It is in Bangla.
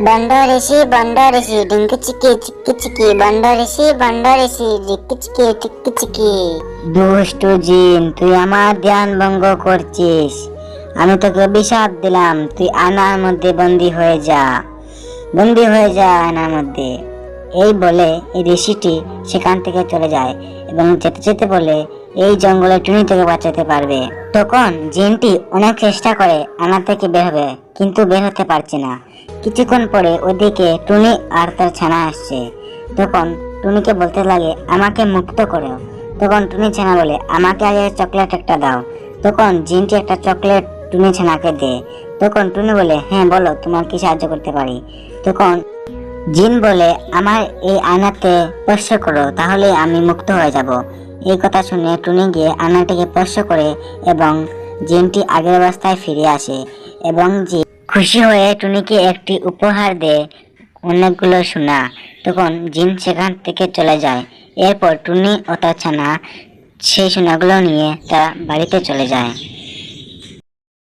বন্ড ঋষি ডিঙ্কি চিকি চিকি বন্ড ঋষি চিকি চিকি। দুষ্টু জিন, তুই আমার ধ্যান ভঙ্গ করছিস। আমি তোকে অভিশাপ দিলাম, তুই আয়নার মধ্যে বন্দি হয়ে যা, বন্দি হয়ে যা আয়নার মধ্যে। এই বলে এই ঋষিটি সেখান থেকে চলে যায় এবং যেতে যেতে বলে এই জঙ্গলে টুনি থেকে বাঁচাতে পারবে। তখন জিনটি অনেক চেষ্টা করে আয়না থেকে বের হবে, কিন্তু বের হতে পারছে না। কিছুক্ষণ পরে ওদিকে টুনি আর তার ছানা আসছে। তখন টুনিকে বলতে লাগে, আমাকে মুক্ত করো। তখন টুনি ছানা বলে, আমাকে আগে চকলেট একটা দাও। তখন জিনটি একটা চকলেট টুনি ছানাকে দেয়। তখন টুনি বলে, হ্যাঁ বলো, তোমার কি সাহায্য করতে পারি। তখন জিন বলে, আমার এই আয়নাতে স্পর্শ করো, তাহলে আমি মুক্ত হয়ে যাব। এই কথা শুনে টুনি গিয়ে আয়নাটিকে স্পর্শ করে এবং জিনটি আগের অবস্থায় ফিরে আসে এবং জিন খুশি হয়ে টুনিকে একটি উপহার দেয়, অনেকগুলো সোনা। তখন জিন সেখান থেকে চলে যায়। এরপর টুনি ও তার ছানা সেই সোনাগুলো নিয়ে তার বাড়িতে চলে যায়।